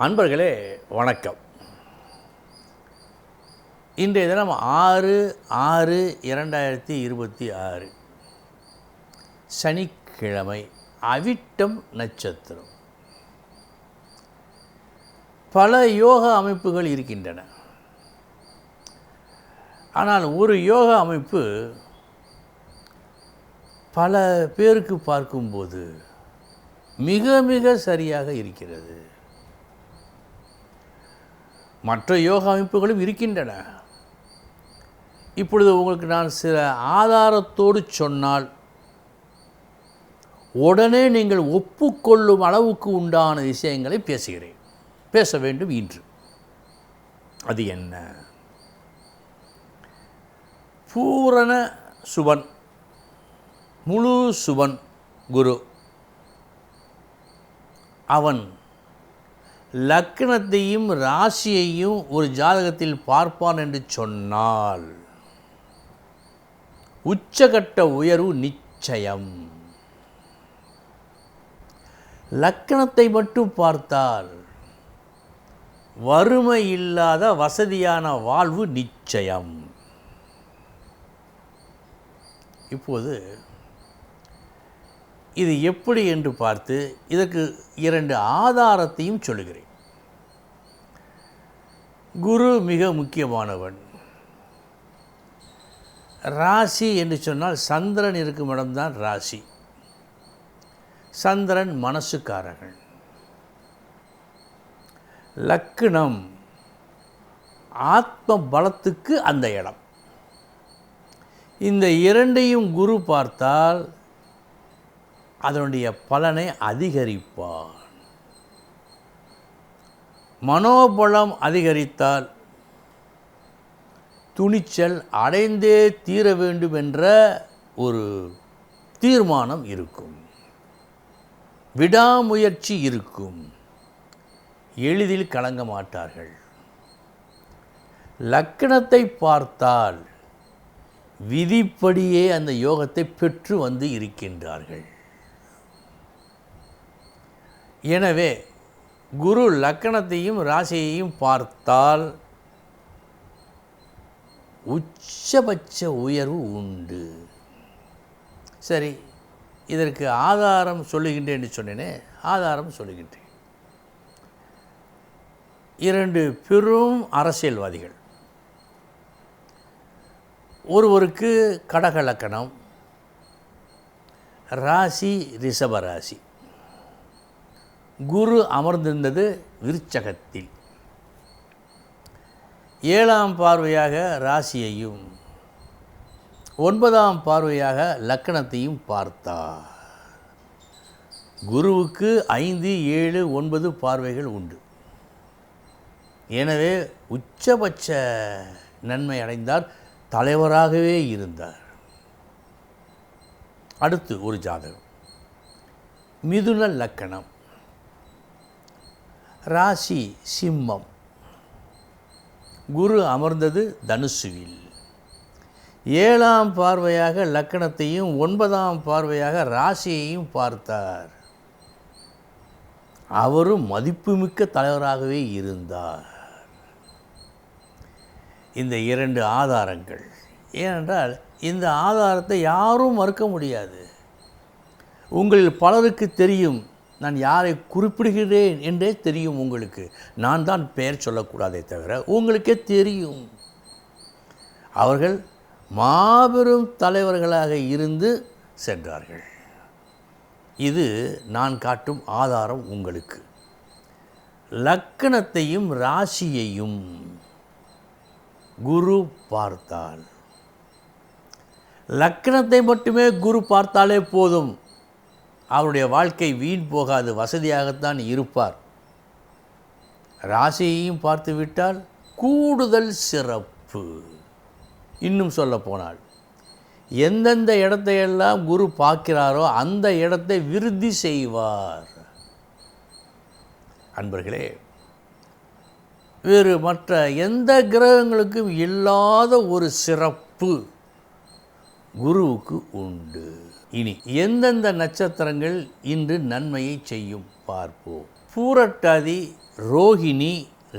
அன்பர்களே வணக்கம். இன்றைய தினம் 6/6/2026 சனிக்கிழமை, அவிட்டம் நட்சத்திரம். பல யோக அமைப்புகள் இருக்கின்றன. ஆனால் ஒரு யோக அமைப்பு பல பேருக்கு பார்க்கும்போது மிக மிக சரியாக இருக்கிறது. மற்ற யோக அமைப்புகளும் இருக்கின்றன. இப்பொழுது உங்களுக்கு நான் சில ஆதாரத்தோடு சொன்னால் உடனே நீங்கள் ஒப்புக்கொள்ளும் அளவுக்கு உண்டான விஷயங்களை பேச வேண்டும் இன்று. அது என்ன? பூரண சுபன், முழு சுபன் குரு. அவன் லக்னத்தையும் ராசியையும் ஒரு ஜாதகத்தில் பார்ப்பான் என்று சொன்னால் உச்சகட்ட உயர்வு நிச்சயம். லக்னத்தை மட்டும் பார்த்தால் வறுமை இல்லாத வசதியான வாழ்வு நிச்சயம். இப்போது இது எப்படி என்று பார்த்து இதற்கு 2 ஆதாரத்தையும் சொல்லுகிறேன். குரு மிக முக்கியமானவன். ராசி என்று சொன்னால் சந்திரன் இருக்கும் இடம்தான் ராசி. சந்திரன் மனசுக்காரர்கள். லக்னம் ஆத்ம பலத்துக்கு அந்த இடம். இந்த இரண்டையும் குரு பார்த்தால் அதனுடைய பலனை அதிகரிப்பார். மனோபலம் அதிகரித்தால் துணிச்சல் அடைந்தே தீர வேண்டும் என்ற ஒரு தீர்மானம் இருக்கும். விடாமுயற்சி இருக்கும். எளிதில் கலங்க மாட்டார்கள். லக்னத்தை பார்த்தால் விதிப்படியே அந்த யோகத்தை பெற்று வந்து இருக்கின்றார்கள். எனவே குரு லக்னத்தையும் ராசியையும் பார்த்தால் உச்சபட்ச உயர்வு உண்டு. சரி, இதற்கு ஆதாரம் சொல்லுகின்றேன் என்று சொன்னேனே, ஆதாரம் சொல்லுகின்றேன். 2 பெரும் அரசியல்வாதிகள். ஒருவருக்கு கடக லக்கணம், ராசி ரிஷபராசி. குரு அமர்ந்திருந்தது விருச்சகத்தில். 7ஆம் பார்வையாக ராசியையும் 9ஆம் பார்வையாக லக்கணத்தையும் பார்த்தார். குருவுக்கு 5, 7, 9 பார்வைகள் உண்டு. எனவே உச்சபட்ச நன்மை அடைந்தார். தலைவராகவே இருந்தார். அடுத்து ஒரு ஜாதகம். மிதுன லக்கணம், ராசி சிம்மம். குரு அமர்ந்தது தனுசுவில். 7ஆம் பார்வையாக லக்கணத்தையும் 9ஆம் பார்வையாக ராசியையும் பார்த்தார். அவரும் மதிப்புமிக்க தலைவராகவே இருந்தார். இந்த 2 ஆதாரங்கள். ஏனென்றால் இந்த ஆதாரத்தை யாரும் மறுக்க முடியாது. உங்களில் பலருக்கு தெரியும். நான் யாரை குறிப்பிடுகிறேன் என்றே தெரியும் உங்களுக்கு. நான் தான் பெயர் சொல்லக்கூடாதே தவிர உங்களுக்கே தெரியும். அவர்கள் மாபெரும் தலைவர்களாக இருந்து சென்றார்கள். இது நான் காட்டும் ஆதாரம் உங்களுக்கு. லக்கணத்தையும் ராசியையும் குரு பார்த்தால், லக்கணத்தை மட்டுமே குரு பார்த்தாலே போதும். அவருடைய வாழ்க்கை வீண் போகாது, வசதியாகத்தான் இருப்பார். ராசியையும் பார்த்து விட்டால் கூடுதல் சிறப்பு. இன்னும் சொல்ல போனால் எந்தெந்த இடத்தையெல்லாம் குரு பார்க்கிறாரோ அந்த இடத்தை விருத்தி செய்வார். அன்பர்களே, வேறு மற்ற எந்த கிரகங்களுக்கும் இல்லாத ஒரு சிறப்பு குருவுக்கு உண்டு. இனி எந்தெந்த நட்சத்திரங்கள் இன்று நன்மையை செய்யும் பார்ப்போம். பூரட்டாதி ரோகிணி,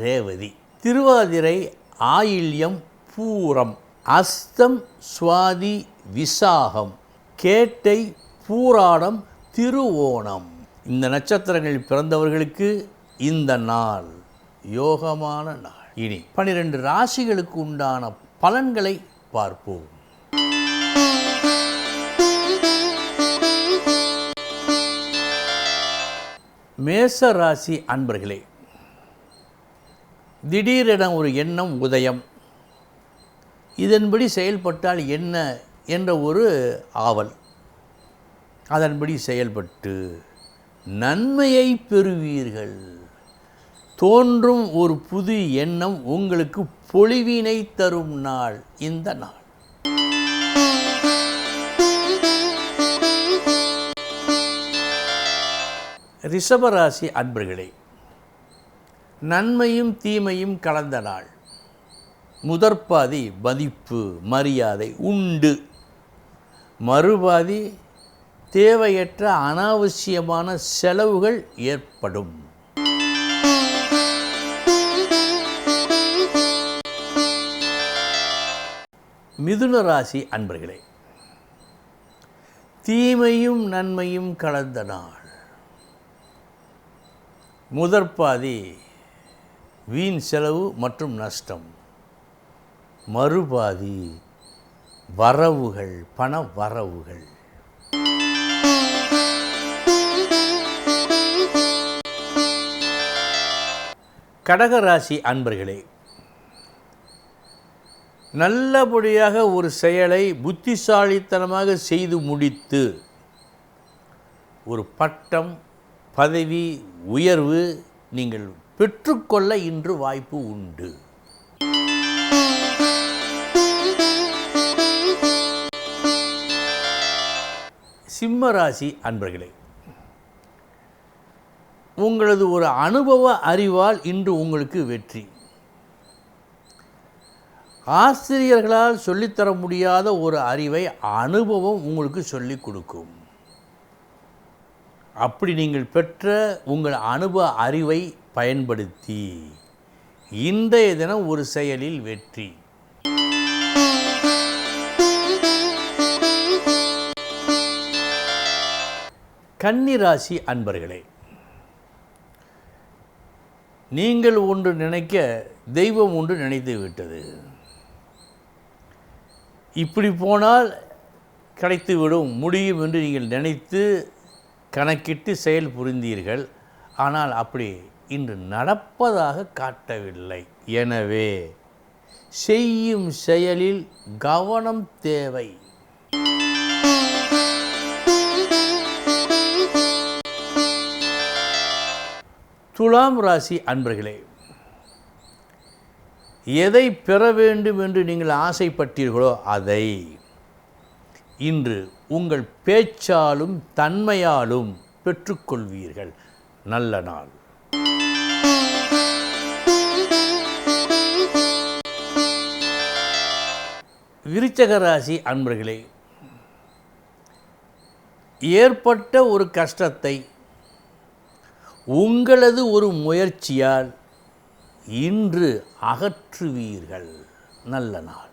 ரேவதி. திருவாதிரை, ஆயில்யம், பூரம். அஸ்தம், சுவாதி, விசாகம். கேட்டை, பூராடம், திருவோணம். இந்த நட்சத்திரங்களில் பிறந்தவர்களுக்கு இந்த நாள் யோகமான நாள். இனி 12 ராசிகளுக்கு உண்டான பலன்களை பார்ப்போம். மேச ராசி அன்பர்களே, திடீரென ஒரு எண்ணம் உதயம், இதன்படி செயல்பட்டால் என்ன என்ற ஒரு ஆவல், அதன்படி செயல்பட்டு நன்மையை பெறுவீர்கள். தோன்றும் ஒரு புது எண்ணம் உங்களுக்கு பொலிவினை தரும் நாள் இந்த நாள். ரிஷபராசி அன்பர்களே, நன்மையும் தீமையும் கலந்த நாள். முதற்பாதி மதிப்பு மரியாதை உண்டு, மறுபாதி தேவையற்ற அனாவசியமான செலவுகள் ஏற்படும். மிதுன ராசி அன்பர்களே, தீமையும் நன்மையும் கலந்த நாள். முதற்பாதி வீண் செலவு மற்றும் நஷ்டம், மறுபாதி வரவுகள், பண வரவுகள். கடகராசி அன்பர்களே, நல்லபடியாக ஒரு செயலை புத்திசாலித்தனமாக செய்து முடித்து ஒரு பட்டம், பதவி, உயர்வு நீங்கள் பெற்றுக்கொள்ள இன்று வாய்ப்பு உண்டு. சிம்மராசி அன்பர்களே, உங்களது ஒரு அனுபவ அறிவால் இன்று உங்களுக்கு வெற்றி. ஆசிரியர்களால் சொல்லித்தர முடியாத ஒரு அறிவை அனுபவம் உங்களுக்கு சொல்லிக் கொடுக்கும். அப்படி நீங்கள் பெற்ற உங்கள் அனுபவ அறிவை பயன்படுத்தி இன்றைய தினம் ஒரு செயலில் வெற்றி. கன்னிராசி அன்பர்களே, நீங்கள் ஒன்று நினைக்க தெய்வம் ஒன்று நினைத்து விட்டது. இப்படி போனால் கிடைத்துவிடும், முடியும் என்று நீங்கள் நினைத்து கணக்கிட்டு செயல் புரிந்தீர்கள். ஆனால் அப்படி இன்று நடப்பதாக காட்டவில்லை. எனவே செய்யும் செயலில் கவனம் தேவை. துலாம் ராசி அன்பர்களே, எதை பெற வேண்டும் என்று நீங்கள் ஆசைப்பட்டீர்களோ அதை இன்று உங்கள் பேச்சாலும் தன்மையாலும் பெற்றுக்கொள்வீர்கள். நல்ல நாள். விருச்சிக ராசி அன்பர்களே, ஏற்பட்ட ஒரு கஷ்டத்தை உங்களது ஒரு முயற்சியால் இன்று அகற்றுவீர்கள். நல்ல நாள்.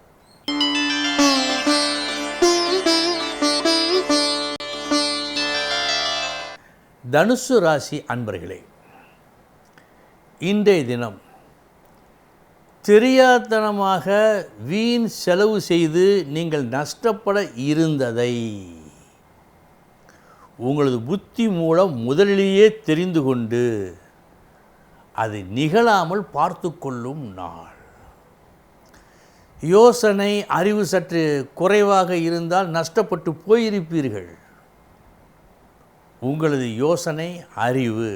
தனுசு ராசி அன்பர்களே, இன்றைய தினம் தெரியாத்தனமாக வீண் செலவு செய்து நீங்கள் நஷ்டப்பட இருந்ததை உங்களது புத்தி மூலம் முதலிலேயே தெரிந்து கொண்டு அது நிகழாமல் பார்த்து கொள்ளும் நாள். யோசனை அறிவு சற்று குறைவாக இருந்தால் நஷ்டப்பட்டு போயிருப்பீர்கள். உங்களது யோசனை அறிவு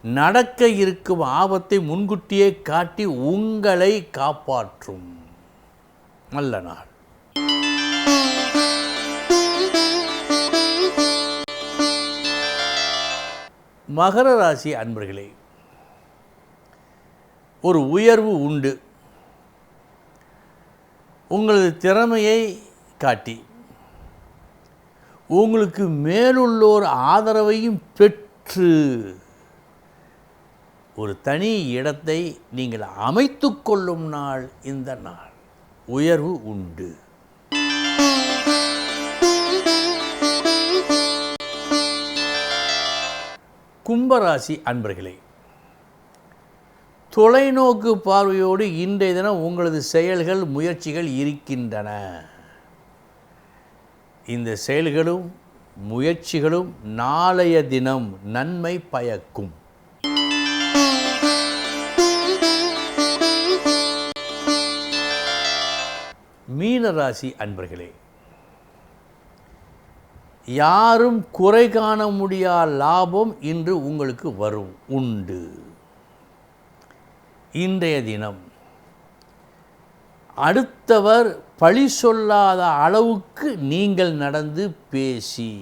நடக்க இருக்கும் ஆபத்தை முன்கூட்டியே காட்டி உங்களை காப்பாற்றும். நல்ல நாள். மகர ராசி அன்பர்களே, ஒரு உயர்வு உண்டு. உங்களது திறமையை காட்டி உங்களுக்கு மேலுள்ளோர் ஆதரவையும் பெற்று ஒரு தனி இடத்தை நீங்கள் அமைத்து கொள்ளும் நாள் இந்த நாள். உயர்வு உண்டு. கும்பராசி அன்பர்களே, தொலைநோக்கு பார்வையோடு இன்றைய தினம் உங்களது செயல்கள் முயற்சிகள் இருக்கின்றன. இந்த செயல்களும் முயற்சிகளும் நாளைய தினம் நன்மை பயக்கும். மீனராசி அன்பர்களே, யாரும் குறை காண முடியாத லாபம் இன்று உங்களுக்கு வரும் உண்டு. இன்றைய தினம் அடுத்தவர் பழி சொல்லாத அளவுக்கு நீங்கள் நடந்து பேசி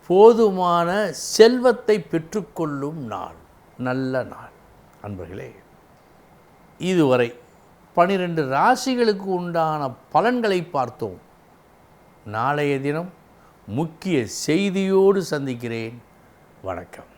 போதுமான செல்வத்தை பெற்றுக்கொள்ளும் நாள், நல்ல நாள். அன்பர்களே, இதுவரை 12 ராசிகளுக்கு உண்டான பலன்களை பார்த்தோம். நாளைய தினம் முக்கிய செய்தியோடு சந்திக்கிறேன். வணக்கம்.